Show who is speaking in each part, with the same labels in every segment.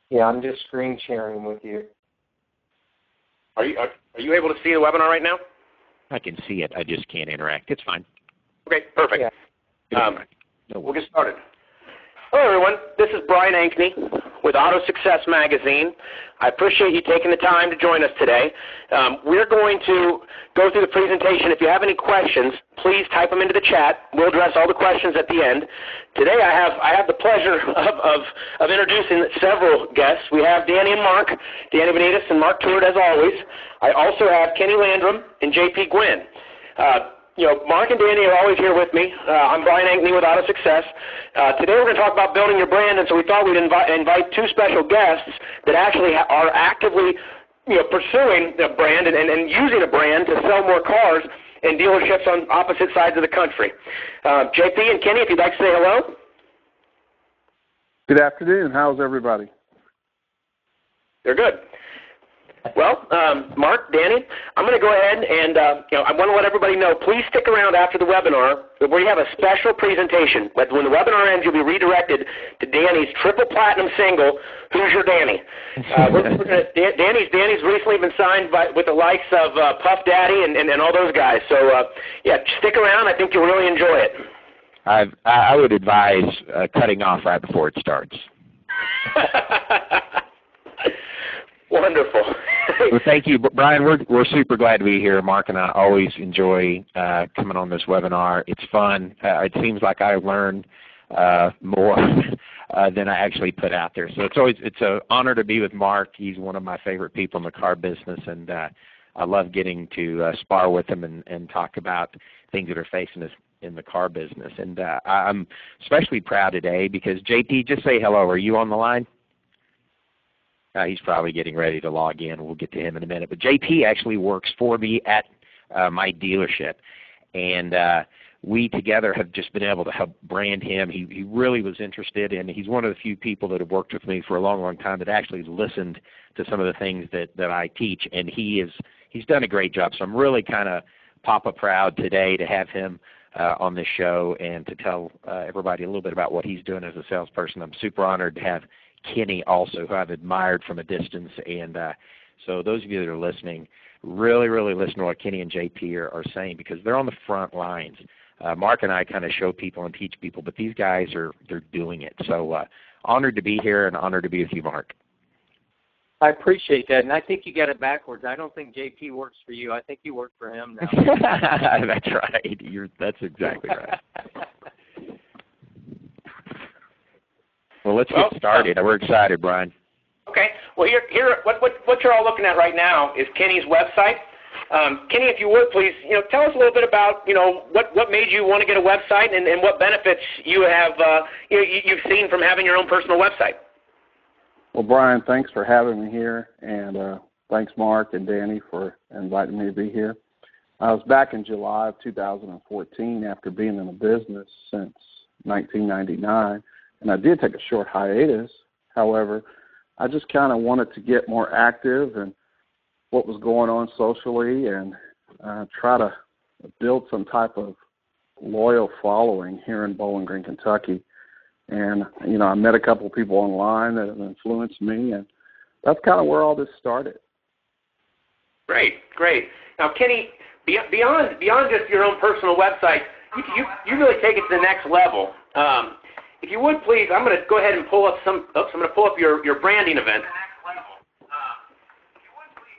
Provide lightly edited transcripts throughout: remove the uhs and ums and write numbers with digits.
Speaker 1: Yeah, I'm just screen sharing with you.
Speaker 2: Are you able to see the webinar right now?
Speaker 3: I can see it. I just can't interact. It's fine.
Speaker 2: Okay, perfect.
Speaker 1: Yeah.
Speaker 2: We'll get started. Hello, everyone. This is Brian Ankney with Auto Success Magazine. I appreciate you taking the time to join us today. We're going to go through the presentation. If you have any questions, please type them into the chat. We'll address all the questions at the end. Today I have the pleasure of introducing several guests. We have Danny and Mark, Danny Benites and Mark Tewart, as always. I also have Kenny Landrum and JP Gwynn. Mark and Danny are always here with me. I'm Brian Ankney with Auto Success. Today we're going to talk about building your brand, and so we thought we'd invite two special guests that actually are actively pursuing the brand and using a brand to sell more cars in dealerships on opposite sides of the country. JP and Kenny, if you'd like to say hello.
Speaker 4: Good afternoon. How's everybody?
Speaker 2: They're good. Well, Mark, Danny, I'm going to go ahead and I want to let everybody know, please stick around after the webinar where you have a special presentation. But when the webinar ends, you'll be redirected to Danny's triple platinum single, Who's Your Danny? Danny's recently been signed with the likes of Puff Daddy and all those guys. So, stick around. I think you'll really enjoy it.
Speaker 3: I would advise cutting off right before it starts.
Speaker 2: Wonderful.
Speaker 3: Well, thank you, Brian. We're super glad to be here. Mark and I always enjoy coming on this webinar. It's fun. It seems like I learn more than I actually put out there. So it's an honor to be with Mark. He's one of my favorite people in the car business, and I love getting to spar with him and talk about things that are facing us in the car business. And I'm especially proud today because JP, just say hello. Are you on the line? He's probably getting ready to log in. We'll get to him in a minute. But JP actually works for me at my dealership. And we together have just been able to help brand him. He really was interested, and he's one of the few people that have worked with me for a long, long time that actually listened to some of the things that I teach. And he's done a great job. So I'm really kind of Papa proud today to have him on this show and to tell everybody a little bit about what he's doing as a salesperson. I'm super honored to have Kenny also, who I've admired from a distance. And so those of you that are listening, really, really listen to what Kenny and JP are saying because they're on the front lines. Mark and I kind of show people and teach people, but these guys they're doing it. So honored to be here and honored to be with you, Mark.
Speaker 1: I appreciate that, and I think you got it backwards. I don't think JP works for you. I think you work for him now.
Speaker 3: That's right. That's exactly right. Well, let's get started. We're excited, Brian.
Speaker 2: Okay. Well, here, what you're all looking at right now is Kenny's website. Kenny, if you would, please, tell us a little bit about, what made you want to get a website and what benefits you have, you've seen from having your own personal website.
Speaker 4: Well, Brian, thanks for having me here, and thanks, Mark and Danny, for inviting me to be here. I was back in July of 2014 after being in the business since 1999. And I did take a short hiatus. However, I just kind of wanted to get more active in what was going on socially and try to build some type of loyal following here in Bowling Green, Kentucky. And, I met a couple of people online that have influenced me, and that's kind of where all this started. Great.
Speaker 2: Now, Kenny, beyond just your own personal website, you really take it to the next level. If you would, please, I'm going to go ahead and pull up I'm going to pull up your branding event.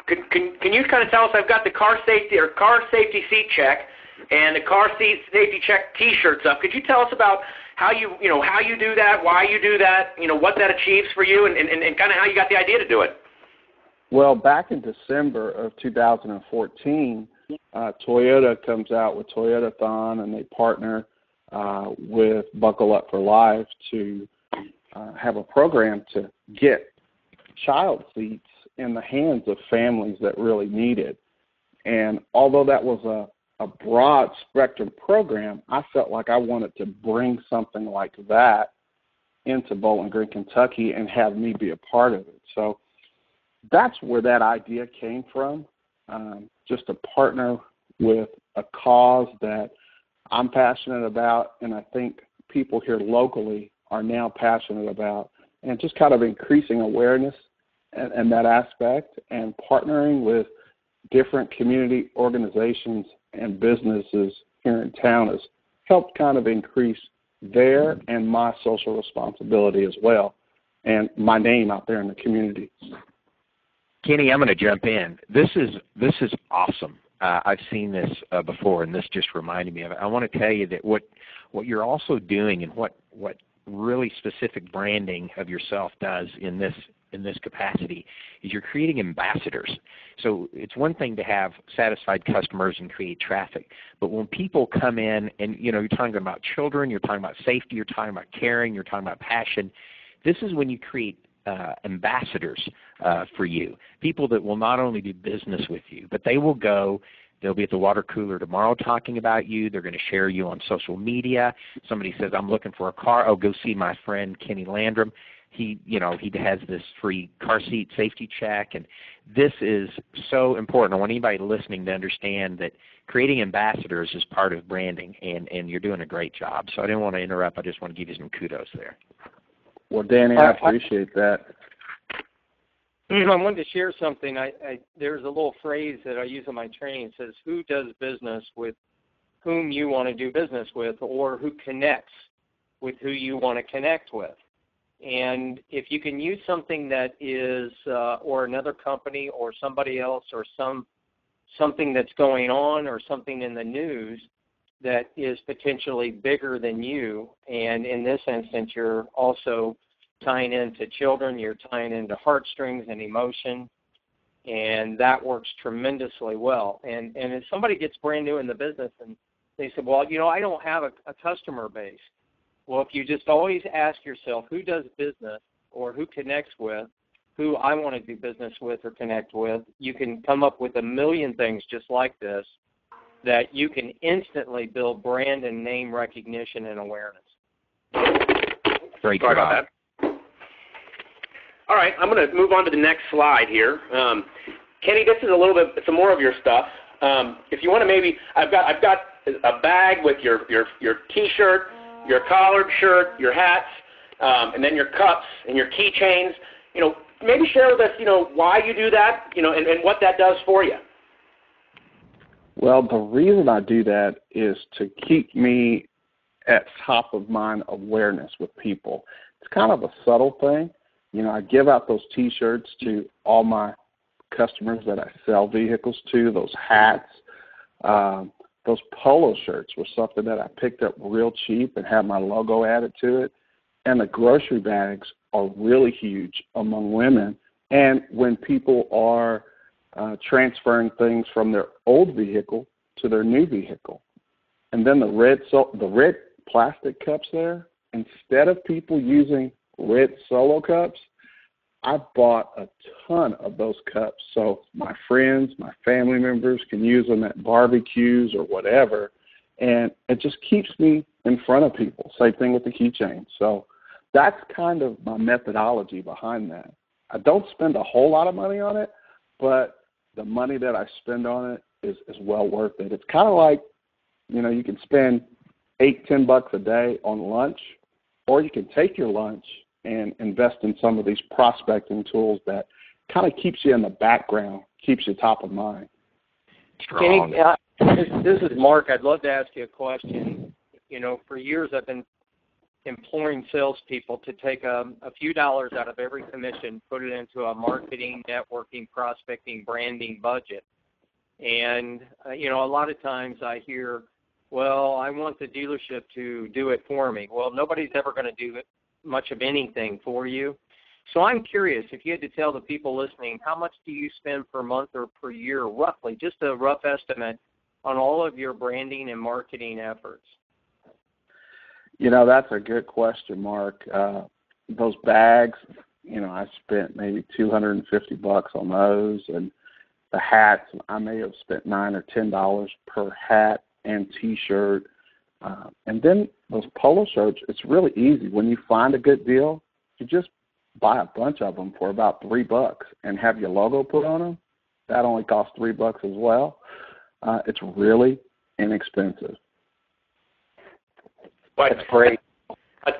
Speaker 2: Can you kind of tell us? I've got the car safety seat check and the car safety check T-shirts up. Could you tell us about how you do that, why you do that, what that achieves for you, and kind of how you got the idea to do it?
Speaker 4: Well, back in December of 2014, Toyota comes out with Toyotathon, and they partner with Buckle Up for Life to have a program to get child seats in the hands of families that really need it. And although that was a broad spectrum program, I felt like I wanted to bring something like that into Bowling Green, Kentucky, and have me be a part of it. So that's where that idea came from, just to partner with a cause that I'm passionate about, and I think people here locally are now passionate about, and just kind of increasing awareness and that aspect, and partnering with different community organizations and businesses here in town has helped kind of increase their and my social responsibility as well, and my name out there in the community.
Speaker 3: Kenny, I'm going to jump in. This is awesome. I've seen this before, and this just reminded me of it. I want to tell you that what you're also doing, and what really specific branding of yourself does in this capacity, is you're creating ambassadors. So it's one thing to have satisfied customers and create traffic, but when people come in and, you're talking about children, you're talking about safety, you're talking about caring, you're talking about passion, this is when you create ambassadors for you, people that will not only do business with you, but they'll be at the water cooler tomorrow talking about you. They're going to share you on social media. Somebody says, I'm looking for a car. Oh, go see my friend Kenny Landrum. He has this free car seat safety check, and this is so important. I want anybody listening to understand that creating ambassadors is part of branding, and you're doing a great job. So I didn't want to interrupt. I just want to give you some kudos there.
Speaker 4: Well, Danny, I appreciate that.
Speaker 1: I wanted to share something. There's a little phrase that I use in my training. It says, who does business with whom you want to do business with, or who connects with who you want to connect with. And if you can use something that is, or another company or somebody else or something that's going on or something in the news that is potentially bigger than you, and in this instance you're also tying into children, you're tying into heartstrings and emotion, and that works tremendously well. And if somebody gets brand new in the business and they say, well, I don't have a customer base. Well, if you just always ask yourself who does business or who connects with, who I want to do business with or connect with, you can come up with a million things just like this that you can instantly build brand and name recognition and awareness.
Speaker 3: Great
Speaker 2: Sorry
Speaker 3: job.
Speaker 2: about that. All right, I'm going to move on to the next slide here. Kenny, this is a little bit some more of your stuff. If you want to maybe, I've got a bag with your T-shirt, your collared shirt, your hats, and then your cups and your keychains. Maybe share with us, why you do that, and what that does for you.
Speaker 4: Well, the reason I do that is to keep me at top of mind awareness with people. It's kind of a subtle thing. I give out those T-shirts to all my customers that I sell vehicles to, those hats. Those polo shirts were something that I picked up real cheap and had my logo added to it. And the grocery bags are really huge among women. And when people are transferring things from their old vehicle to their new vehicle. And then the red plastic cups there, instead of people using red Solo cups, I bought a ton of those cups so my friends, my family members can use them at barbecues or whatever, and it just keeps me in front of people. Same thing with the keychain. So that's kind of my methodology behind that. I don't spend a whole lot of money on it, but the money that I spend on it is well worth it. It's kind of like, you can spend $8-10 a day on lunch, or you can take your lunch and invest in some of these prospecting tools that kind of keeps you in the background, keeps you top of mind.
Speaker 3: Strong.
Speaker 1: Kenny, this is Mark. I'd love to ask you a question. For years I've been imploring salespeople to take a few dollars out of every commission, put it into a marketing, networking, prospecting, branding budget. And, a lot of times I hear, well, I want the dealership to do it for me. Well, nobody's ever going to do it much of anything for you. So I'm curious, if you had to tell the people listening, how much do you spend per month or per year, roughly, just a rough estimate, on all of your branding and marketing efforts?
Speaker 4: That's a good question, Mark. Those bags, I spent maybe $250 on those, and the hats, I may have spent $9 or $10 per hat and T-shirt. And then those polo shirts, it's really easy. When you find a good deal, you just buy a bunch of them for about $3 and have your logo put on them. That only costs $3 as well. It's really inexpensive.
Speaker 2: But
Speaker 1: that's great.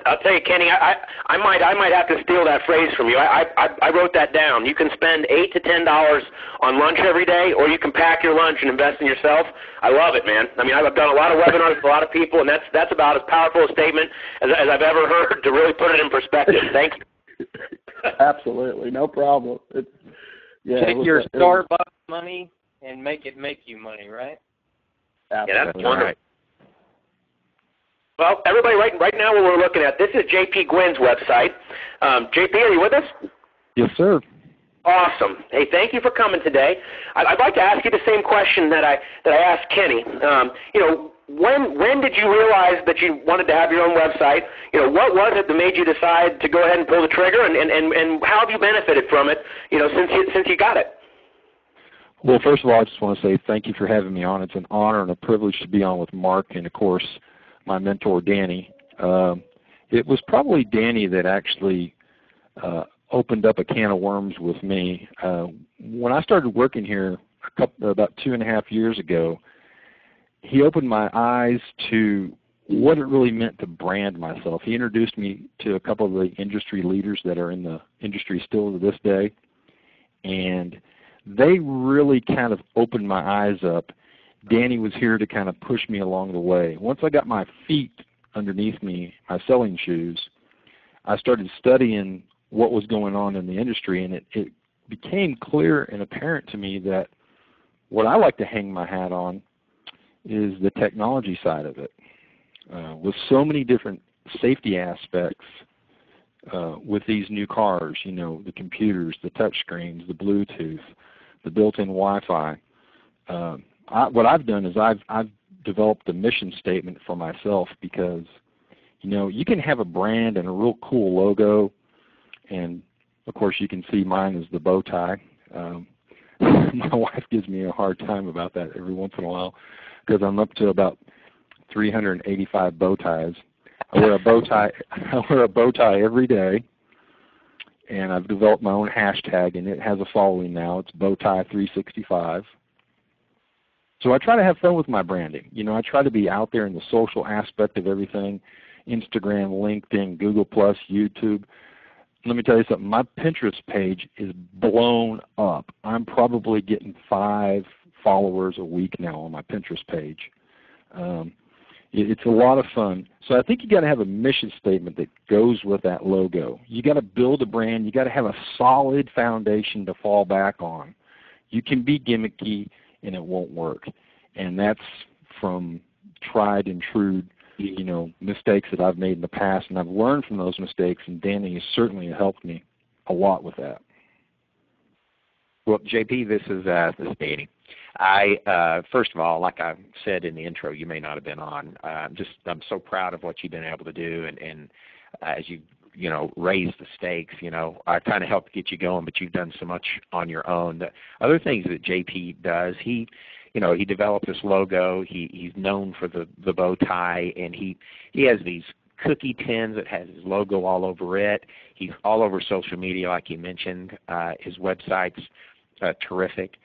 Speaker 2: I'll tell you, Kenny, I might have to steal that phrase from you. I wrote that down. You can spend $8 to $10 on lunch every day, or you can pack your lunch and invest in yourself. I love it, man. I mean, I've done a lot of webinars with a lot of people, and that's about as powerful a statement as I've ever heard to really put it in perspective. Thank you.
Speaker 4: Absolutely, no problem.
Speaker 1: Take your Starbucks money and make it make you money, right?
Speaker 4: Absolutely.
Speaker 2: Yeah, that's wonderful. Right. Well, everybody, right now what we're looking at, this is JP Gwynn's website. JP, are you with us?
Speaker 3: Yes, sir.
Speaker 2: Awesome. Hey, thank you for coming today. I'd like to ask you the same question that I asked Kenny. When did you realize that you wanted to have your own website? What was it that made you decide to go ahead and pull the trigger, and how have you benefited from it, since you got it?
Speaker 3: Well, first of all, I just want to say thank you for having me on. It's an honor and a privilege to be on with Mark and, of course, my mentor, Danny. It was probably Danny that actually opened up a can of worms with me. When I started working here about 2.5 years ago, he opened my eyes to what it really meant to brand myself. He introduced me to a couple of the industry leaders that are in the industry still to this day, and they really kind of opened my eyes up. Danny was here to kind of push me along the way. Once I got my feet underneath me, my selling shoes, I started studying what was going on in the industry, and it became clear and apparent to me that what I like to hang my hat on is the technology side of it. With so many different safety aspects with these new cars, the computers, the touch screens, the Bluetooth, the built-in Wi-Fi. What I've done is I've developed a mission statement for myself, because you can have a brand and a real cool logo, and of course you can see mine is the bow tie. My wife gives me a hard time about that every once in a while, because I'm up to about 385 bow ties. I wear a bow tie every day, and I've developed my own hashtag, and it has a following now. It's bowtie365. So I try to have fun with my branding. I try to be out there in the social aspect of everything: Instagram, LinkedIn, Google+, YouTube. Let me tell you something. My Pinterest page is blown up. I'm probably getting 5 followers a week now on my Pinterest page. It's a lot of fun. So I think you got to have a mission statement that goes with that logo. You got to build a brand. You got to have a solid foundation to fall back on. You can be gimmicky and it won't work. And that's from tried and true, mistakes that I've made in the past, and I've learned from those mistakes, and Danny has certainly helped me a lot with that.
Speaker 5: Well, JP, this is Danny. First of all, like I said in the intro, you may not have been on. I'm so proud of what you've been able to do, and as you raise the stakes. I kind of helped get you going, but you've done so much on your own. The other things that JP does, he developed this logo. He's known for the bow tie, and he has these cookie tins that has his logo all over it. He's all over social media, like you mentioned. His website's terrific.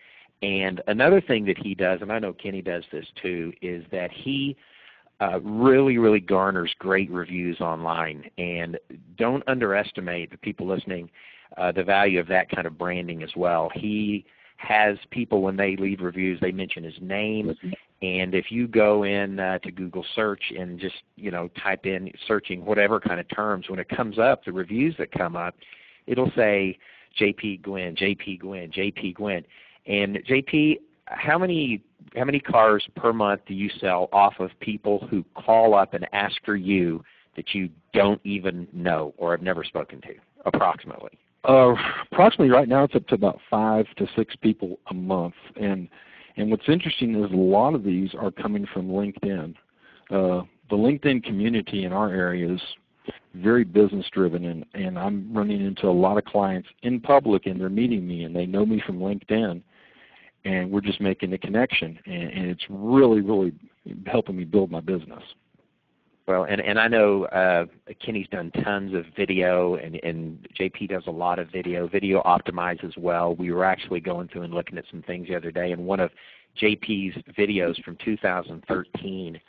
Speaker 5: And another thing that he does, and I know Kenny does this too, is that he really, really garners great reviews online. And don't underestimate, the people listening, the value of that kind of branding as well. He has people, when they leave reviews, they mention his name. And if you go in to Google search and just type in searching whatever kind of terms, when it comes up, the reviews that come up, it'll say JP Gwynn, JP Gwynn, JP Gwynn. And JP, how many cars per month do you sell off of people who call up and ask for you that you don't even know or have never spoken to, approximately?
Speaker 3: Approximately right now it's up to about 5 to 6 people a month. And what's interesting is a lot of these are coming from LinkedIn. The LinkedIn community in our area is very business driven, and I'm running into a lot of clients in public, and they're meeting me, and they know me from LinkedIn, and we're just making the connection, and it's really, really helping me build my business.
Speaker 5: Well, and I know Kenny's done tons of video, and JP does a lot of video. Video optimized as well. We were actually going through and looking at some things the other day, and one of JP's videos from 2013,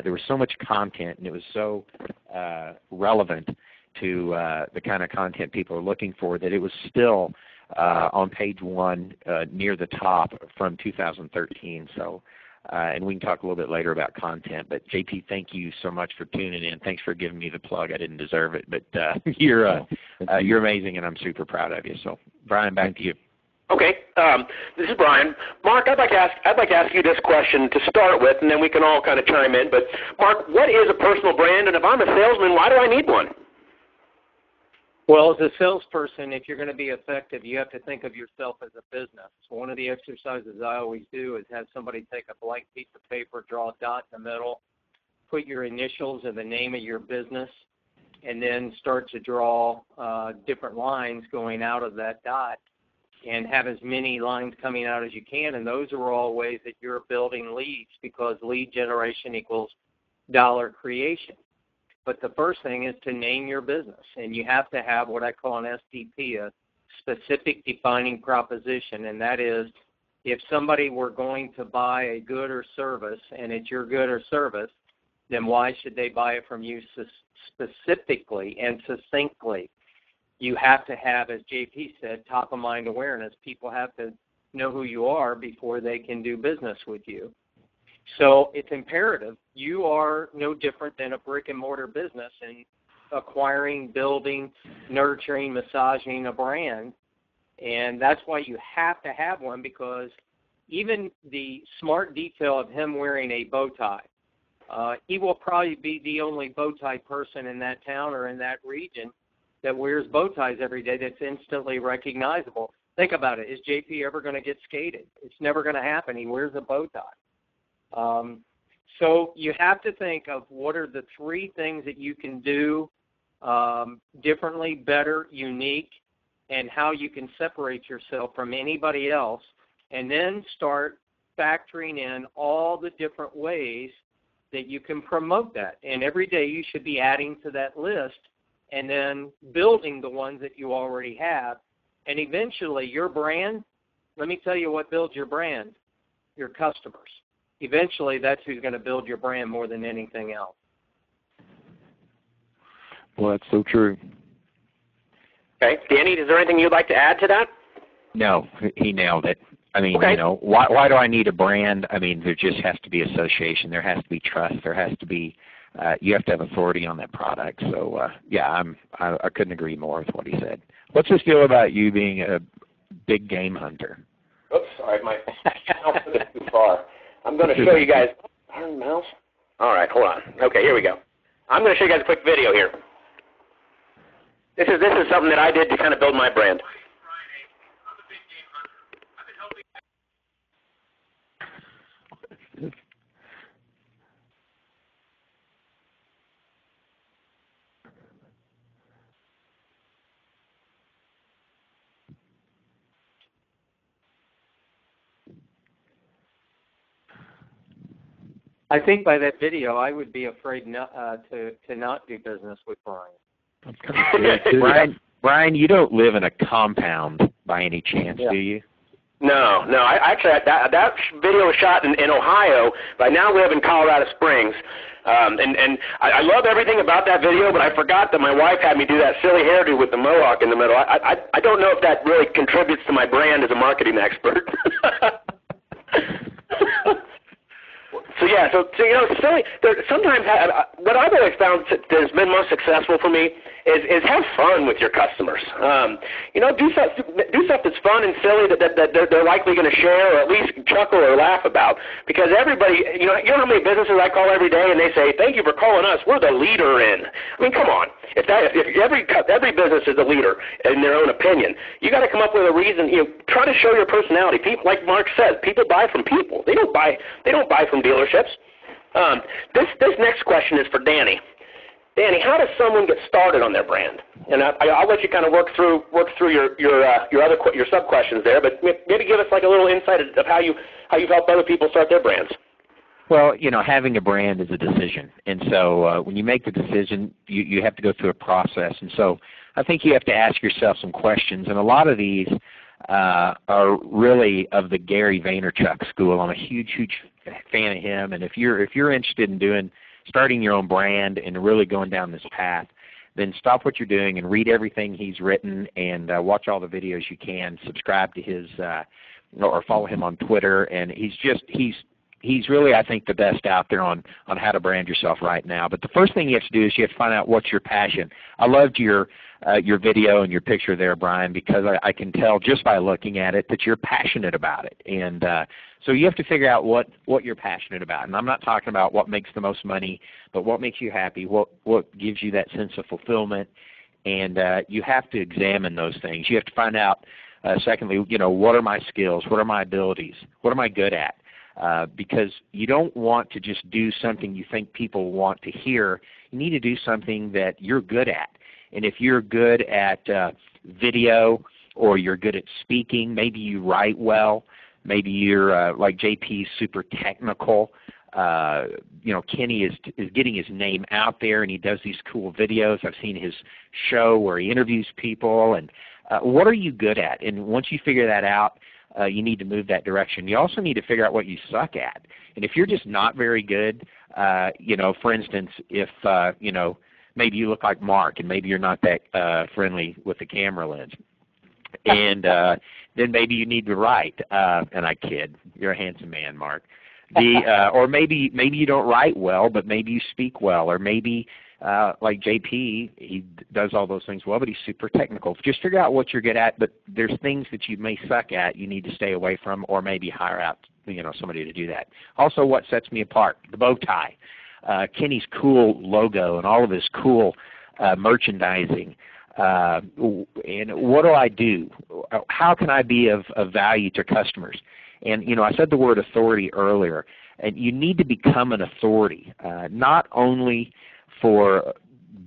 Speaker 5: there was so much content, and it was so relevant to the kind of content people are looking for that it was still on page 1 near the top from 2013. So. And we can talk a little bit later about content. But JP, thank you so much for tuning in. Thanks for giving me the plug. I didn't deserve it, but you're amazing, and I'm super proud of you. So, Brian, back to you.
Speaker 2: Okay, this is Brian. Mark, I'd like to ask you this question to start with, and then we can all kind of chime in. But Mark, what is a personal brand? And if I'm a salesman, why do I need one?
Speaker 1: Well, as a salesperson, if you're going to be effective, you have to think of yourself as a business. One of the exercises I always do is have somebody take a blank piece of paper, draw a dot in the middle, put your initials and the name of your business, and then start to draw different lines going out of that dot and have as many lines coming out as you can. And those are all ways that you're building leads, because lead generation equals dollar creation. But the first thing is to name your business, and you have to have what I call an SDP, a specific defining proposition, and that is if somebody were going to buy a good or service and it's your good or service, then why should they buy it from you specifically and succinctly? You have to have, as JP said, top-of-mind awareness. People have to know who you are before they can do business with you. So it's imperative. You are no different than a brick-and-mortar business in acquiring, building, nurturing, massaging a brand. And that's why you have to have one, because even the smart detail of him wearing a bow tie, he will probably be the only bow tie person in that town or in that region that wears bow ties every day that's instantly recognizable. Think about it. Is JP ever going to get skated? It's never going to happen. He wears a bow tie. So you have to think of what are the 3 things that you can do differently, better, unique, and how you can separate yourself from anybody else, and then start factoring in all the different ways that you can promote that. And every day you should be adding to that list and then building the ones that you already have. And eventually your brand, let me tell you what builds your brand, your customers. Eventually, that's who's going to build your brand more than anything else.
Speaker 5: Well, that's so true.
Speaker 2: Okay. Danny, is there anything you'd like to add to that?
Speaker 5: No, he nailed it. I mean,
Speaker 2: okay.
Speaker 5: You know, why do I need a brand? I mean, there just has to be association. There has to be trust. There has to be, you have to have authority on that product. So, yeah, I couldn't agree more with what he said. What's this deal about you being a big game hunter?
Speaker 2: Oops, sorry, my mouse took it too far. I'm going to show you guys. Darn mouse. All right, hold on. Okay, here we go. I'm going to show you guys a quick video here. This is something that I did to kind of build my brand.
Speaker 1: I think by that video, I would be afraid not, to not do business with Brian.
Speaker 5: Brian, you don't live in a compound by any chance, do you?
Speaker 2: No. That video was shot in Ohio, but I now live in Colorado Springs. And I love everything about that video, but I forgot that my wife had me do that silly hairdo with the mohawk in the middle. I don't know if that really contributes to my brand as a marketing expert. So you know, sometimes what I've always found that has been most successful for me is have fun with your customers. You know, do stuff that's fun and silly that they're likely going to share or at least chuckle or laugh about. Because everybody, you know how many businesses I call every day and they say, "Thank you for calling us. We're the leader in." I mean, come on. If every business is a leader in their own opinion, you got to come up with a reason. You know, try to show your personality. People, like Mark said, people buy from people. They don't buy from dealerships. This next question is for Danny. Danny, how does someone get started on their brand? And I'll let you kind of work through your sub questions there, but maybe give us like a little insight of how you've helped other people start their brands.
Speaker 5: Well, having a brand is a decision. And so when you make the decision, you have to go through a process. And so I think you have to ask yourself some questions. And a lot of these are really of the Gary Vaynerchuk school. I'm a huge, huge fan of him. And if you're interested in starting your own brand and really going down this path, then stop what you're doing and read everything he's written and watch all the videos you can. Subscribe to his or follow him on Twitter. And he's really, I think, the best out there on how to brand yourself right now. But the first thing you have to do is you have to find out what's your passion. I loved your video and your picture there, Brian, because I can tell just by looking at it that you're passionate about it. And so you have to figure out what you're passionate about. And I'm not talking about what makes the most money, but what makes you happy, what gives you that sense of fulfillment. And you have to examine those things. You have to find out, secondly, what are my skills? What are my abilities? What am I good at? Because you don't want to just do something you think people want to hear. You need to do something that you're good at. And if you're good at video or you're good at speaking, maybe you write well, maybe you're like JP's super technical. Kenny is getting his name out there and he does these cool videos. I've seen his show where he interviews people. And what are you good at? And once you figure that out, you need to move that direction. You also need to figure out what you suck at. And if you're just not very good, for instance, if, maybe you look like Mark and maybe you're not that friendly with the camera lens, and then maybe you need to write. And I kid. You're a handsome man, Mark. Or maybe you don't write well, but maybe you speak well, or maybe like JP, he does all those things well, but he's super technical. Just figure out what you're good at, but there's things that you may suck at you need to stay away from, or maybe hire out somebody to do that. Also, what sets me apart? The bow tie. Kenny's cool logo and all of his cool merchandising. And what do I do? How can I be of value to customers? And I said the word authority earlier, and you need to become an authority, not only for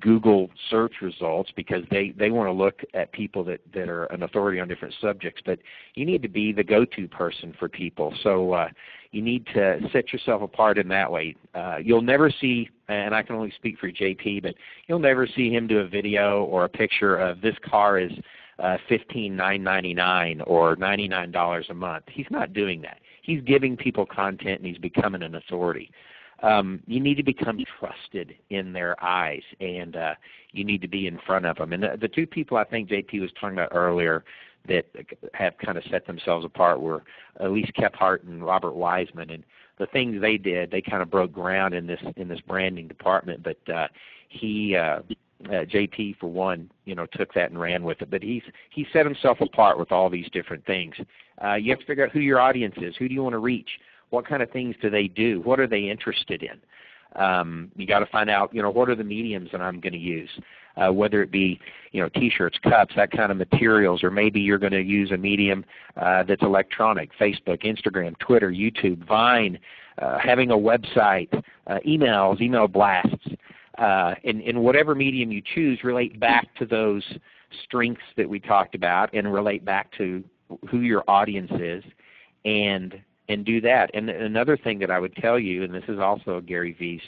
Speaker 5: Google search results because they want to look at people that are an authority on different subjects, but you need to be the go-to person for people. So you need to set yourself apart in that way. You'll never see, and I can only speak for JP, but you'll never see him do a video or a picture of this car is $15,999 or $99 a month. He's not doing that. He's giving people content and he's becoming an authority. You need to become trusted in their eyes, and you need to be in front of them. And the two people I think JP was talking about earlier that have kind of set themselves apart were Elise Kephart and Robert Wiseman. And the things they did, they kind of broke ground in this branding department. But JP, for one, took that and ran with it. But he set himself apart with all these different things. You have to figure out who your audience is. Who do you want to reach? What kind of things do they do? What are they interested in? You got to find out, what are the mediums that I'm going to use? Whether it be, T-shirts, cups, that kind of materials, or maybe you're going to use a medium that's electronic: Facebook, Instagram, Twitter, YouTube, Vine, having a website, emails, email blasts. In whatever medium you choose, relate back to those strengths that we talked about, and relate back to who your audience is, and do that. And another thing that I would tell you, and this is also Gary V's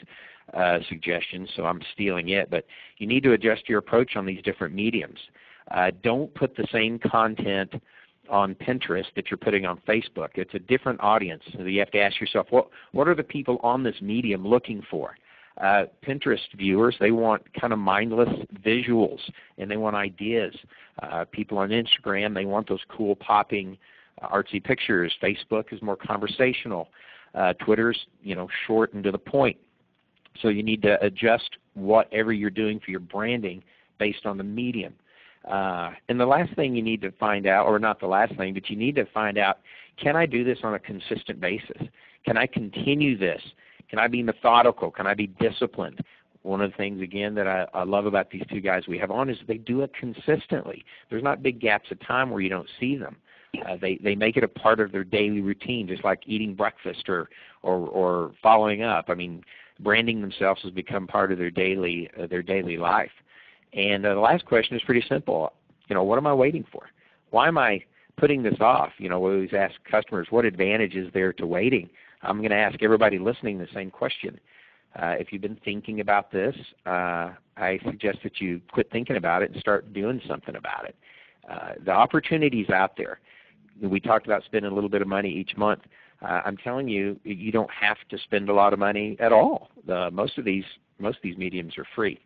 Speaker 5: suggestion, so I'm stealing it, but you need to adjust your approach on these different mediums. Don't put the same content on Pinterest that you're putting on Facebook. It's a different audience. So you have to ask yourself, what are the people on this medium looking for? Pinterest viewers, they want kind of mindless visuals, and they want ideas. People on Instagram, they want those cool popping artsy pictures. Facebook is more conversational. Twitter's, short and to the point. So you need to adjust whatever you're doing for your branding based on the medium. And the last thing you need to find out, or not the last thing, but you need to find out, can I do this on a consistent basis? Can I continue this? Can I be methodical? Can I be disciplined? One of the things, again, that I love about these two guys we have on is they do it consistently. There's not big gaps of time where you don't see them. They make it a part of their daily routine, just like eating breakfast or following up. I mean, branding themselves has become part of their daily life. And the last question is pretty simple. What am I waiting for? Why am I putting this off. You know, we always ask customers, what advantage is there to waiting? I'm going to ask everybody listening the same question. If you've been thinking about this, I suggest that you quit thinking about it and start doing something about it. The opportunity's out there. We talked about spending a little bit of money each month. I'm telling you, you don't have to spend a lot of money at all. Most of these mediums are free.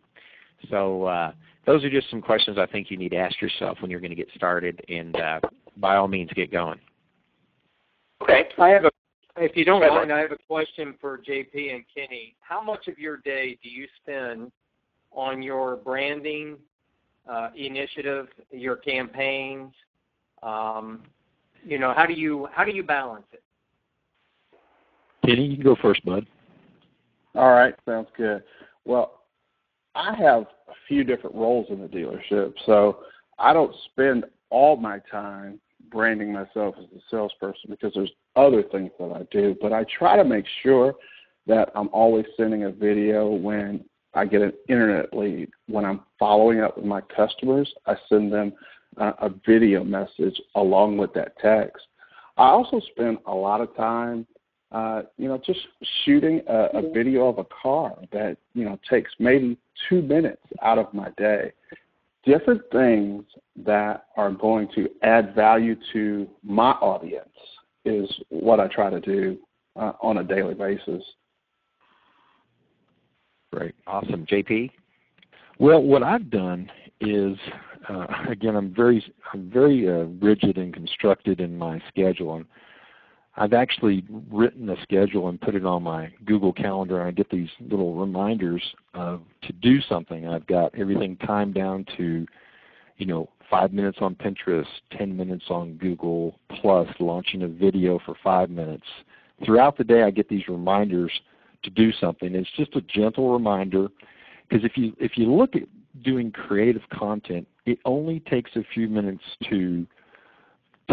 Speaker 5: So those are just some questions I think you need to ask yourself when you're going to get started, and by all means, get going.
Speaker 2: Okay.
Speaker 1: If you don't mind, I have a question for JP and Kenny. How much of your day do you spend on your branding initiative, your campaigns? You know, how do you balance it?
Speaker 3: Kenny, you can go first, bud.
Speaker 4: All right, sounds good. Well, I have a few different roles in the dealership, so I don't spend all my time branding myself as a salesperson because there's other things that I do, but I try to make sure that I'm always sending a video when I get an internet lead. When I'm following up with my customers, I send them a video message along with that text. I also spend a lot of time just shooting a video of a car that, takes maybe 2 minutes out of my day. Different things that are going to add value to my audience is what I try to do on a daily basis.
Speaker 3: Great. Awesome. JP? Well, what I've done is, again, I'm very rigid and constructed in my schedule. And I've actually written a schedule and put it on my Google Calendar, and I get these little reminders to do something. I've got everything timed down to, 5 minutes on Pinterest, 10 minutes on Google, plus launching a video for 5 minutes. Throughout the day, I get these reminders to do something. It's just a gentle reminder, because if you look at doing creative content, it only takes a few minutes to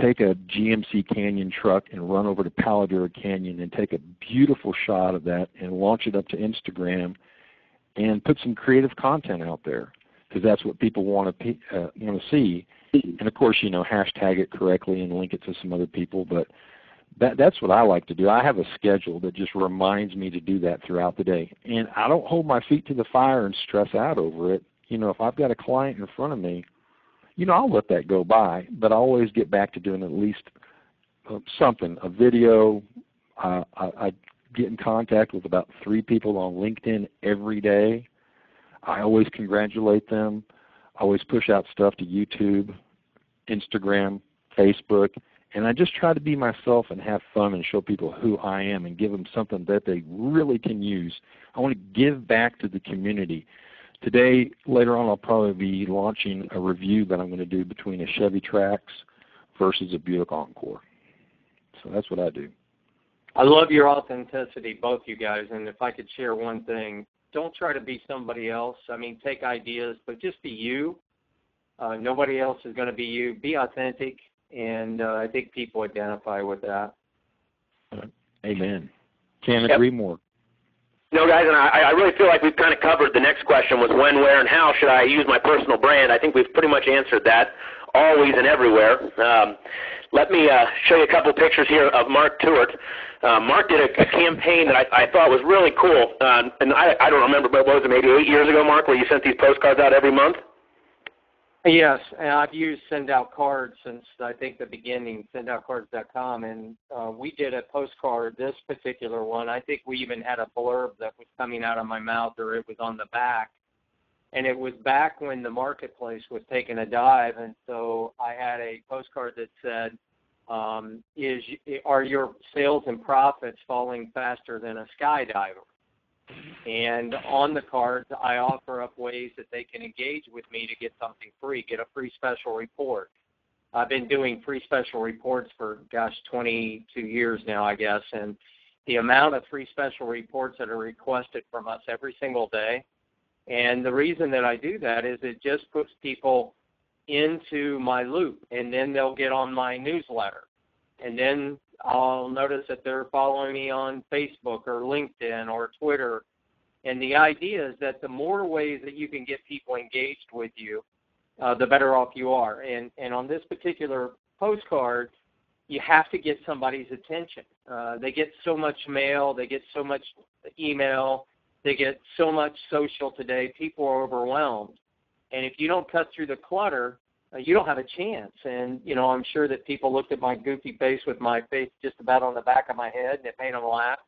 Speaker 3: take a GMC Canyon truck and run over to Paladura Canyon and take a beautiful shot of that and launch it up to Instagram and put some creative content out there, because that's what people want to see. And of course, hashtag it correctly and link it to some other people. But that's what I like to do. I have a schedule that just reminds me to do that throughout the day, and I don't hold my feet to the fire and stress out over it. If I've got a client in front of me, I'll let that go by, but I always get back to doing at least something, a video. I get in contact with about 3 people on LinkedIn every day. I always congratulate them. I always push out stuff to YouTube, Instagram, Facebook, and I just try to be myself and have fun and show people who I am and give them something that they really can use. I want to give back to the community. Today, later on, I'll probably be launching a review that I'm going to do between a Chevy Trax versus a Buick Encore. So that's what I do.
Speaker 1: I love your authenticity, both you guys, and if I could share one thing, don't try to be somebody else. I mean, take ideas, but just be you. Nobody else is going to be you. Be authentic, and I think people identify with that.
Speaker 3: Amen. Can't agree more.
Speaker 2: No, guys, and I really feel like we've kind of covered the next question was when, where, and how should I use my personal brand. I think we've pretty much answered that, always and everywhere. Let me show you a couple pictures here of Mark Tewart. Mark did a campaign that I thought was really cool, and I don't remember, but what was it, maybe 8 years ago, Mark, where you sent these postcards out every month?
Speaker 1: Yes, and I've used Send Out Cards since, I think, the beginning, sendoutcards.com, and we did a postcard, this particular one. I think we even had a blurb that was coming out of my mouth, or it was on the back, and it was back when the marketplace was taking a dive, and so I had a postcard that said, are your sales and profits falling faster than a skydiver? And on the cards, I offer up ways that they can engage with me to get something free, get a free special report. I've been doing free special reports for, 22 years now, I guess, and the amount of free special reports that are requested from us every single day. And the reason that I do that is it just puts people into my loop, and then they'll get on my newsletter. And then I'll notice that they're following me on Facebook or LinkedIn or Twitter. And the idea is that the more ways that you can get people engaged with you, the better off you are. And on this particular postcard, you have to get somebody's attention. They get so much mail, they get so much email, they get so much social today. People are overwhelmed. And if you don't cut through the clutter, you don't have a chance. And, I'm sure that people looked at my goofy face with my face just about on the back of my head, and it made them laugh.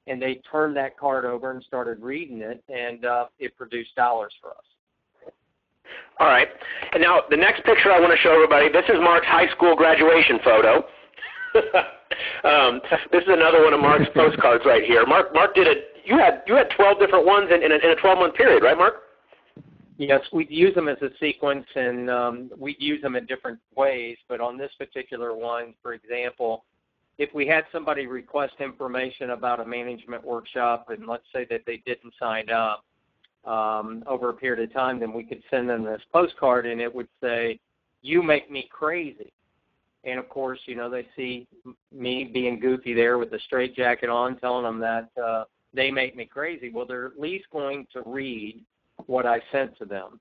Speaker 1: And they turned that card over and started reading it, and it produced dollars for us.
Speaker 2: All right. And now the next picture I want to show everybody, this is Mark's high school graduation photo. This is another one of Mark's postcards right here. Mark did it. You had 12 different ones in a 12-month period, right, Mark?
Speaker 1: Yes, we'd use them as a sequence, and we'd use them in different ways. But on this particular one, for example, if we had somebody request information about a management workshop, and let's say that they didn't sign up over a period of time, then we could send them this postcard, and it would say, "You make me crazy." And, of course, they see me being goofy there with the straitjacket on, telling them that they make me crazy. Well, they're at least going to read what I sent to them.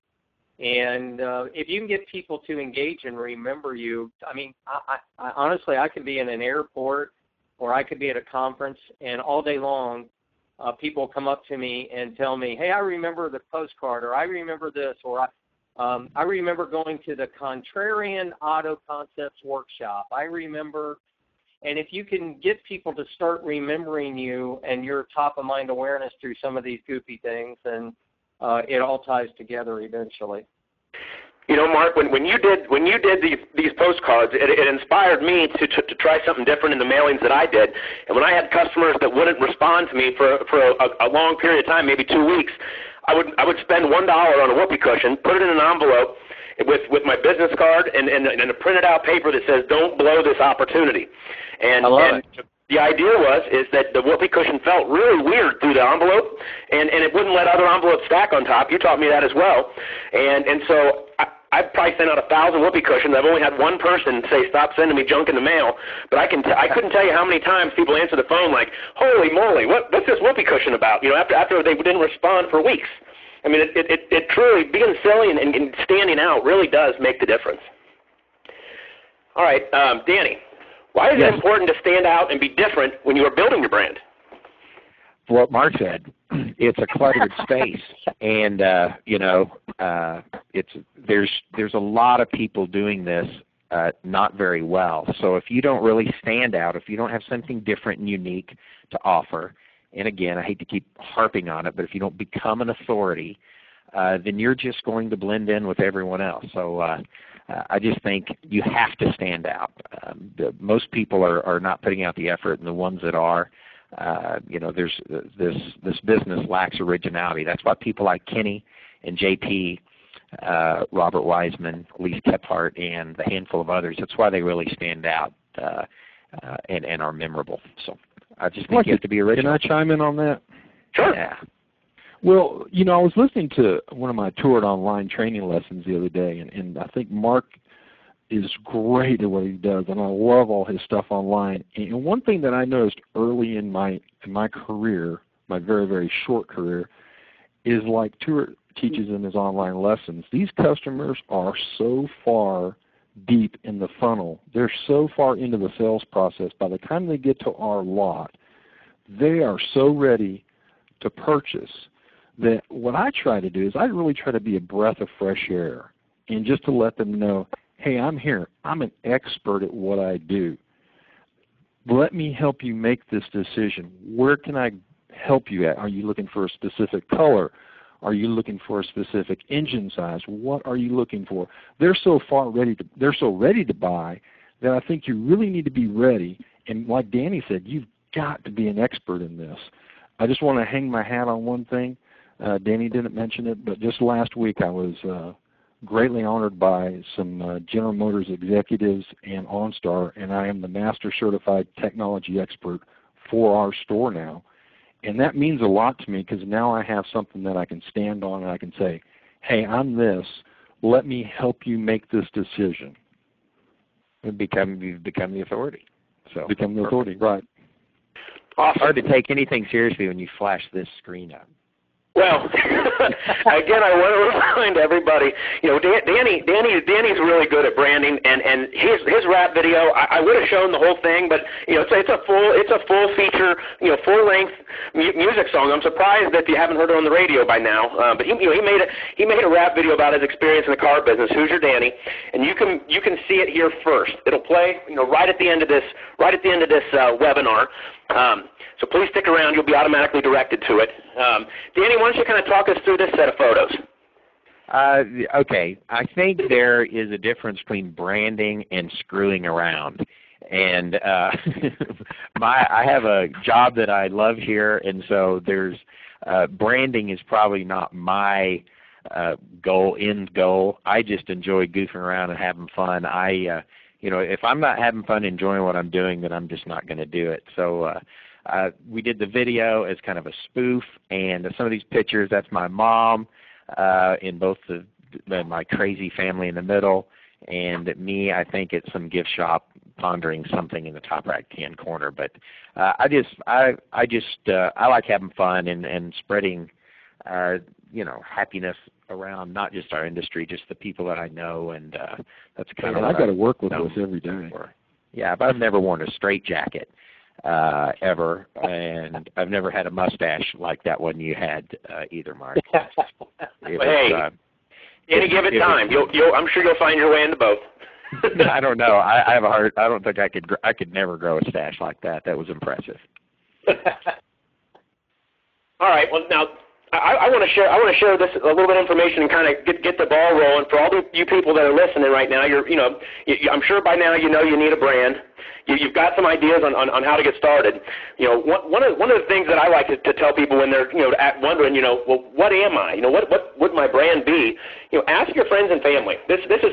Speaker 1: And if you can get people to engage and remember you, I honestly, I could be in an airport or I could be at a conference, and all day long people come up to me and tell me, "Hey, I remember the postcard," or "I remember this," or I remember going to the Contrarian Auto Concepts workshop. I remember. And if you can get people to start remembering you and your top-of-mind awareness through some of these goofy things, then it all ties together eventually.
Speaker 2: Mark, when you did these postcards, it inspired me to try something different in the mailings that I did. And when I had customers that wouldn't respond to me for a long period of time, maybe 2 weeks, I would spend $1 on a whoopee cushion, put it in an envelope with my business card and a printed out paper that says, "Don't blow this opportunity." And the idea is that the whoopee cushion felt really weird through the envelope, and it wouldn't let other envelopes stack on top. You taught me that as well. And so I've probably sent out 1,000 whoopee cushions. I've only had one person say, "Stop sending me junk in the mail." But I couldn't tell you how many times people answer the phone like, "Holy moly, what's this whoopee cushion about?" After they didn't respond for weeks. I mean, it truly, being silly and standing out really does make the difference. All right, Danny, why is it important to stand out and be different when you are building your brand?
Speaker 5: What Mark said, it's a cluttered space, and there's a lot of people doing this not very well. So if you don't really stand out, if you don't have something different and unique to offer, and again, I hate to keep harping on it, but if you don't become an authority, then you're just going to blend in with everyone else. So I just think you have to stand out. Most people are not putting out the effort, and the ones that are, there's this business lacks originality. That's why people like Kenny and JP, Robert Wiseman, Elise Kephart, and the handful of others, that's why they really stand out and are memorable. So I just think you have to be original.
Speaker 6: Can I chime in on that?
Speaker 2: Sure.
Speaker 5: Yeah.
Speaker 6: Well, I was listening to one of my Tewart online training lessons the other day, and I think Mark is great at what he does, and I love all his stuff online. And one thing that I noticed early in my career, my very, very short career, is like Tewart teaches in his online lessons, these customers are so far deep in the funnel. They're so far into the sales process. By the time they get to our lot, they are so ready to purchase that what I try to do is I really try to be a breath of fresh air and just to let them know, hey, I'm here. I'm an expert at what I do. Let me help you make this decision. Where can I help you at? Are you looking for a specific color? Are you looking for a specific engine size? What are you looking for? They're so ready to buy that I think you really need to be ready. And like Danny said, you've got to be an expert in this. I just want to hang my hat on one thing. Danny didn't mention it, but just last week I was greatly honored by some General Motors executives and OnStar, and I am the Master Certified Technology Expert for our store now. And that means a lot to me because now I have something that I can stand on and I can say, hey, I'm this. Let me help you make this decision.
Speaker 5: You've become the authority. So
Speaker 6: become the authority, right.
Speaker 2: Awesome.
Speaker 5: Hard to take anything seriously when you flash this screen up.
Speaker 2: Well, again, I want to remind everybody, Danny's really good at branding, and his rap video, I would have shown the whole thing, but it's a full feature, full length music song. I'm surprised that you haven't heard it on the radio by now. But he made a rap video about his experience in the car business. Who's Your Danny? And you can see it here first. It'll play, right at the end of this webinar. So please stick around. You'll be automatically directed to it. Danny, why don't you kind of talk us through this set of photos?
Speaker 5: Okay. I think there is a difference between branding and screwing around. And I have a job that I love here, and so there's branding is probably not my end goal. I just enjoy goofing around and having fun. If I'm not having fun enjoying what I'm doing, then I'm just not going to do it. So we did the video as kind of a spoof, and some of these pictures, that's my mom in both my crazy family in the middle, and me, I think, at some gift shop pondering something in the top right-hand corner. But I like having fun and spreading happiness around not just our industry, just the people that I know, and that's kind of.
Speaker 6: I got to work with this every day.
Speaker 5: Yeah, but I've never worn a straight jacket ever, and I've never had a mustache like that one you had either, Mark.
Speaker 2: Danny, give it time. I'm sure you'll find your way into both.
Speaker 5: I don't know. I have a hard. I don't think I could never grow a stash like that. That was impressive.
Speaker 2: All right. Well, now I want to share this a little bit of information and kind of get the ball rolling for all you people that are listening right now. I'm sure by now you need a brand. You've got some ideas on how to get started. One of the things that I like to tell people when they're wondering, well, what am I? What would my brand be? Ask your friends and family. This is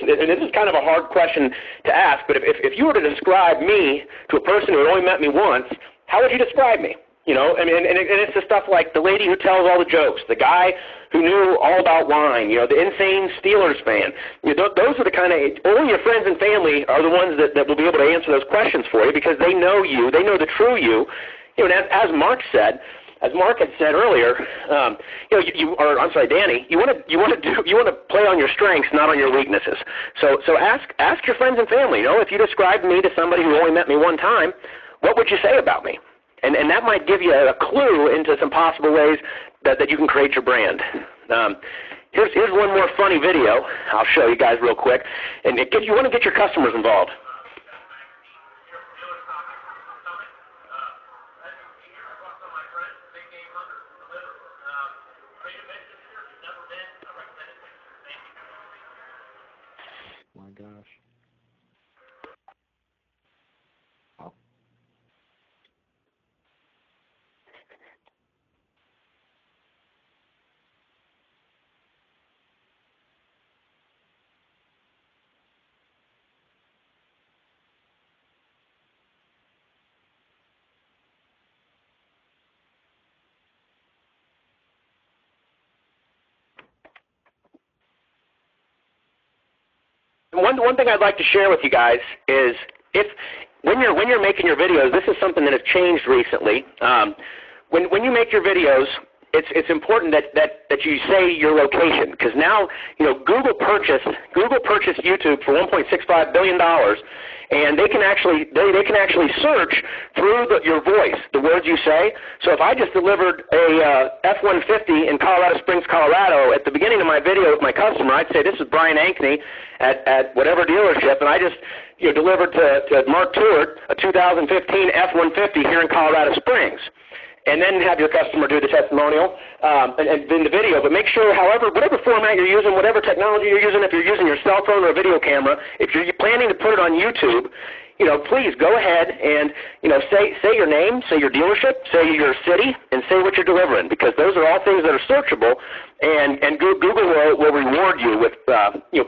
Speaker 2: kind of a hard question to ask, but if you were to describe me to a person who had only met me once, how would you describe me? And it's the stuff like the lady who tells all the jokes, the guy who knew all about wine, the insane Steelers fan. Those are the kind of, only your friends and family are the ones that will be able to answer those questions for you because they know you, they know the true you. And as Mark had said earlier, Danny, you want to play on your strengths, not on your weaknesses. So ask your friends and family. If you described me to somebody who only met me one time, what would you say about me? And that might give you a clue into some possible ways that you can create your brand. Here's one more funny video I'll show you guys real quick. And you want to get your customers involved.
Speaker 6: My gosh.
Speaker 2: One thing I'd like to share with you guys is when you're making your videos, this is something that has changed recently. When you make your videos, it's important that you say your location because now Google purchased YouTube for $1.65 billion, and they can actually search through your voice, the words you say. So if I just delivered a F-150 in Colorado Springs, Colorado, at the beginning of my video with my customer, I'd say this is Brian Ankney at whatever dealership, and I just delivered to Mark Tewart a 2015 F-150 here in Colorado Springs. And then have your customer do the testimonial and in the video. But make sure, whatever format you're using, whatever technology you're using, if you're using your cell phone or a video camera, if you're planning to put it on YouTube, please go ahead and say your name, say your dealership, say your city, and say what you're delivering because those are all things that are searchable, and Google will reward you with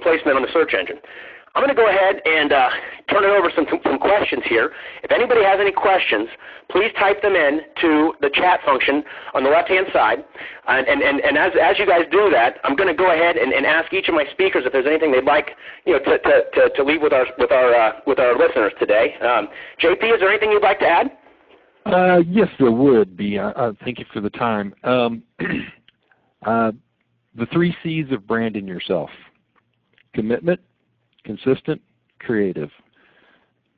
Speaker 2: placement on the search engine. I'm going to go ahead and turn it over some questions here. If anybody has any questions, please type them in to the chat function on the left-hand side. And as you guys do that, I'm going to go ahead and ask each of my speakers if there's anything they'd like to leave with our listeners today. JP, is there anything you'd like to add?
Speaker 6: Yes, there would be. Thank you for the time. The 3 C's of branding yourself: commitment, consistent, creative.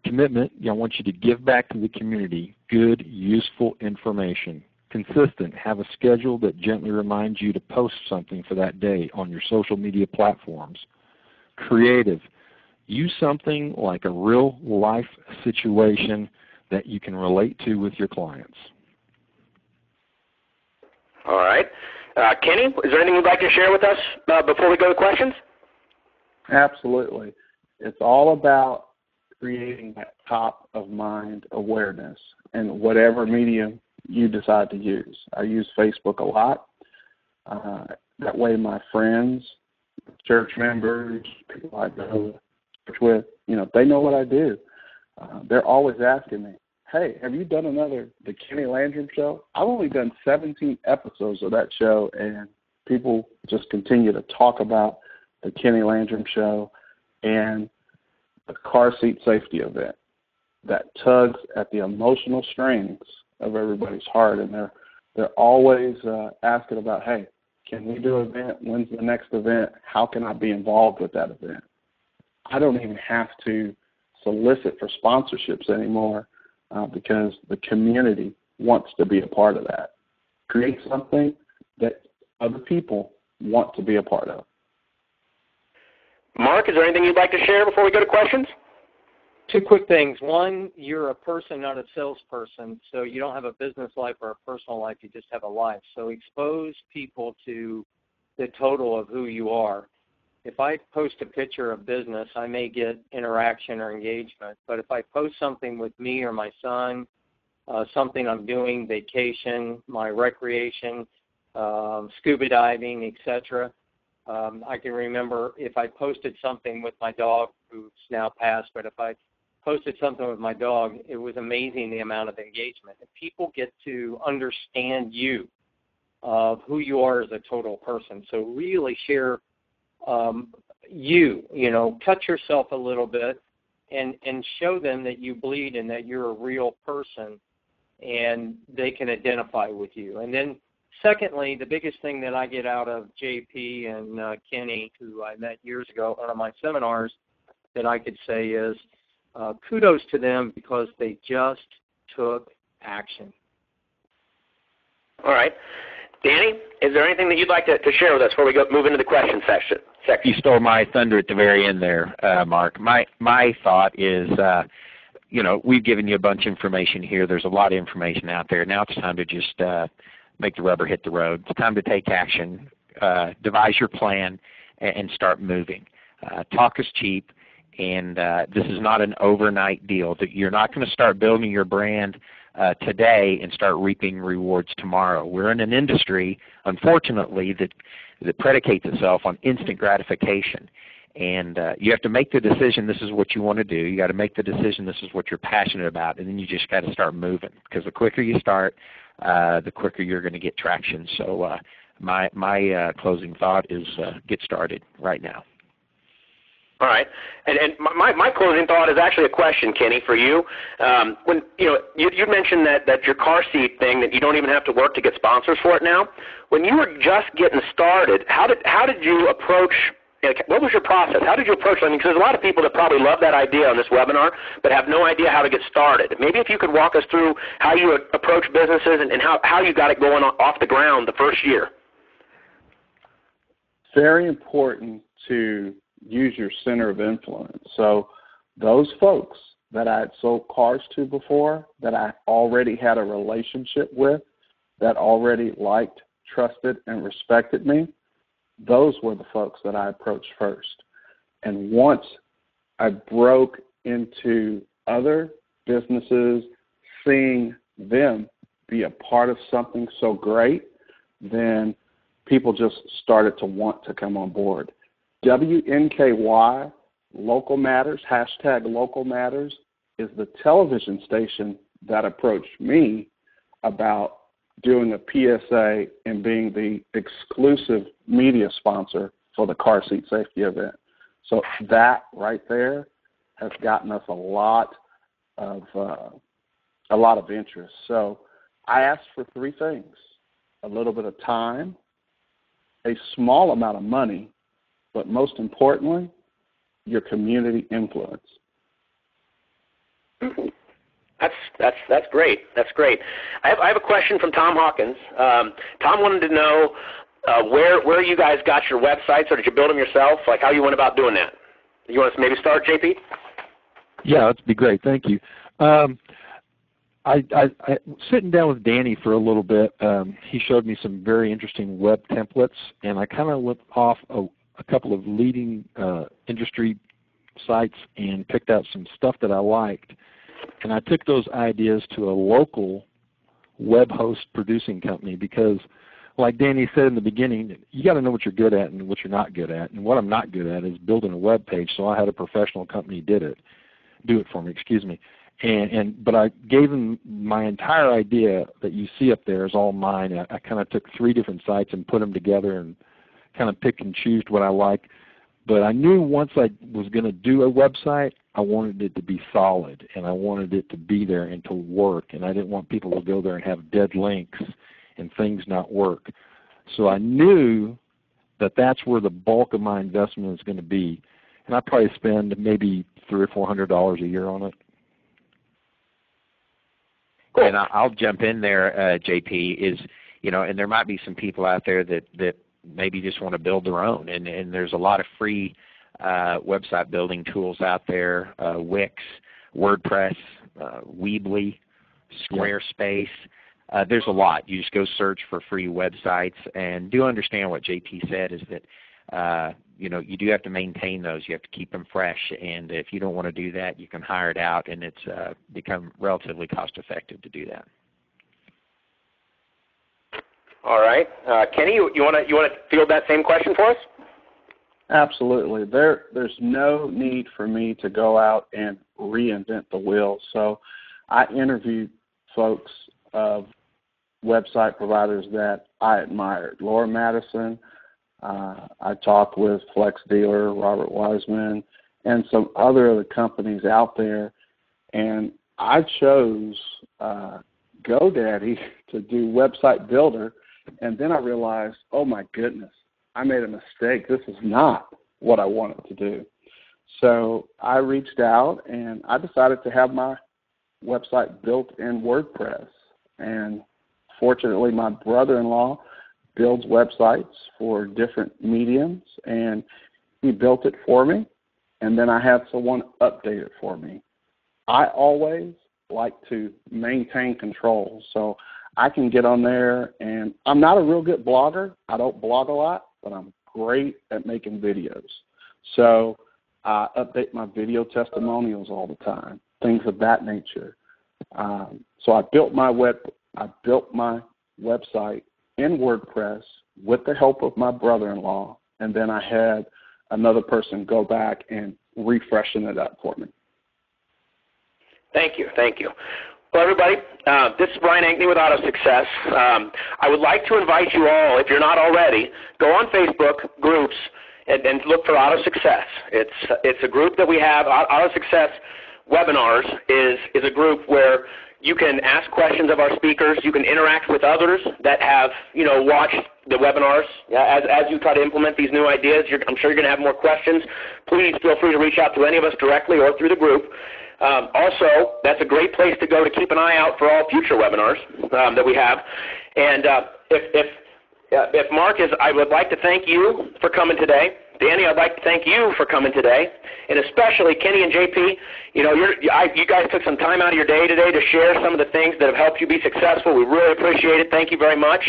Speaker 6: Commitment, I want you to give back to the community good, useful information. Consistent, have a schedule that gently reminds you to post something for that day on your social media platforms. Creative, use something like a real life situation that you can relate to with your clients.
Speaker 2: All right. Kenny, is there anything you'd like to share with us before we go to questions?
Speaker 4: Absolutely. It's all about creating that top-of-mind awareness in whatever medium you decide to use. I use Facebook a lot. That way my friends, church members, people I go to church with, they know what I do. They're always asking me, hey, have you done the Kenny Landrum show? I've only done 17 episodes of that show, and people just continue to talk about the Kenny Landrum show and the car seat safety event that tugs at the emotional strings of everybody's heart, and they're always asking about, hey, can we do an event? When's the next event? How can I be involved with that event? I don't even have to solicit for sponsorships anymore because the community wants to be a part of that. Create something that other people want to be a part of.
Speaker 2: Mark, is there anything you'd like to share before we go to questions?
Speaker 1: 2 quick things. One, you're a person, not a salesperson, so you don't have a business life or a personal life. You just have a life. So expose people to the total of who you are. If I post a picture of business, I may get interaction or engagement. But if I post something with me or my son, something I'm doing, vacation, my recreation, scuba diving, etc., I can remember if I posted something with my dog, who's now passed, but if I posted something with my dog, it was amazing the amount of engagement. And people get to understand you, of who you are as a total person. So really share touch yourself a little bit and show them that you bleed and that you're a real person and they can identify with you. And then secondly, the biggest thing that I get out of JP and Kenny, who I met years ago at one of my seminars, that I could say is kudos to them because they just took action.
Speaker 2: All right. Danny, is there anything that you'd like to share with us before we move into the question section?
Speaker 5: You stole my thunder at the very end there, Mark. My thought is, we've given you a bunch of information here. There's a lot of information out there. Now it's time to just make the rubber hit the road. It's time to take action, devise your plan, and start moving. Talk is cheap, and this is not an overnight deal. You're not going to start building your brand today and start reaping rewards tomorrow. We're in an industry, unfortunately, that predicates itself on instant gratification. And you have to make the decision this is what you want to do. You got to make the decision this is what you're passionate about, and then you just got to start moving. Because the quicker you start, the quicker you're going to get traction. So my closing thought is get started right now.
Speaker 2: All right, and my closing thought is actually a question, Kenny, for you. When you mentioned that your car seat thing, that you don't even have to work to get sponsors for it now. When you were just getting started, how did you approach? What was your process? How did you approach it? Because there's a lot of people that probably love that idea on this webinar, but have no idea how to get started. Maybe if you could walk us through how you approach businesses and how you got it going off the ground the first year.
Speaker 4: Very important to use your center of influence. So those folks that I had sold cars to before, that I already had a relationship with, that already liked, trusted, and respected me, those were the folks that I approached first. And once I broke into other businesses, seeing them be a part of something so great, then people just started to want to come on board. WNKY, Local Matters, #Local Matters, is the television station that approached me about doing a PSA and being the exclusive media sponsor for the car seat safety event. So that right there has gotten us a lot of interest. So I asked for 3 things: a little bit of time, a small amount of money, but most importantly, your community influence.
Speaker 2: That's great. That's great. I have a question from Tom Hawkins. Tom wanted to know where you guys got your websites, or did you build them yourself? Like how you went about doing that. You want us to maybe start, JP?
Speaker 6: Yeah, that'd be great. Thank you. I sitting down with Danny for a little bit, he showed me some very interesting web templates, and I kind of went off a couple of leading industry sites and picked out some stuff that I liked. And I took those ideas to a local web host producing company because, like Danny said in the beginning, you got to know what you're good at and what you're not good at. And what I'm not good at is building a web page, so I had a professional company do it for me, excuse me. But I gave them my entire idea that you see up there is all mine. I kind of took 3 different sites and put them together and kind of pick and choose what I like. But I knew once I was going to do a website, I wanted it to be solid, and I wanted it to be there and to work, and I didn't want people to go there and have dead links and things not work. So I knew that that's where the bulk of my investment is going to be, and I probably spend maybe $300 or $400 a year on it.
Speaker 5: Cool. And I'll jump in there, JP, is, and there might be some people out there that maybe just want to build their own, and there's a lot of free website building tools out there, Wix, WordPress, Weebly, Squarespace. There's a lot. You just go search for free websites, and do understand what JP said is that you do have to maintain those. You have to keep them fresh, and if you don't want to do that, you can hire it out, and it's become relatively cost-effective to do that.
Speaker 2: All right, Kenny, you want to field that same question for us?
Speaker 4: Absolutely. There's no need for me to go out and reinvent the wheel. So I interviewed folks of website providers that I admired. Laura Madison, I talked with Flex Dealer, Robert Wiseman, and some other companies out there, and I chose GoDaddy to do website builder, and then I realized, oh my goodness, I made a mistake. This is not what I wanted to do. So I reached out and I decided to have my website built in WordPress. And fortunately, my brother-in-law builds websites for different mediums, and he built it for me, and then I had someone update it for me. I always like to maintain control, so I can get on there, and I'm not a real good blogger. I don't blog a lot, but I'm great at making videos. So I update my video testimonials all the time, things of that nature. So I built my website in WordPress with the help of my brother-in-law, and then I had another person go back and refreshen it up for me.
Speaker 2: Thank you. Well, everybody, this is Brian Ankney with Auto Success. I would like to invite you all, if you're not already, go on Facebook groups and look for Auto Success. It's a group that we have. Auto Success Webinars is a group where you can ask questions of our speakers. You can interact with others that have watched the webinars. As you try to implement these new ideas, I'm sure you're going to have more questions. Please feel free to reach out to any of us directly or through the group. Also, that's a great place to go to keep an eye out for all future webinars that we have. And if Mark is, I would like to thank you for coming today. Danny, I'd like to thank you for coming today, and especially Kenny and JP. You guys took some time out of your day today to share some of the things that have helped you be successful. We really appreciate it. Thank you very much.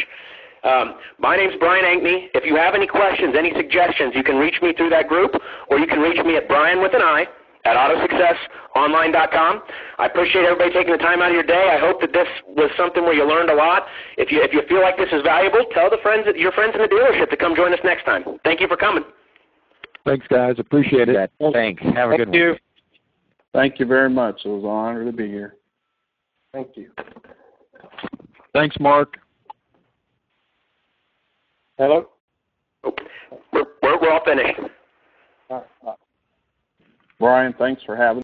Speaker 2: My name's Brian Ankney. If you have any questions, any suggestions, you can reach me through that group, or you can reach me at Brian with an I at autosuccessonline.com. I appreciate everybody taking the time out of your day. I hope that this was something where you learned a lot. If you feel like this is valuable, tell your friends in the dealership to come join us next time. Thank you for coming.
Speaker 6: Thanks, guys. Appreciate it.
Speaker 5: Thanks. Have a good one.
Speaker 4: Thank you very much. It was an honor to be here.
Speaker 1: Thank you.
Speaker 6: Thanks, Mark.
Speaker 1: Hello?
Speaker 2: We're all finished.
Speaker 4: Brian, thanks for having me.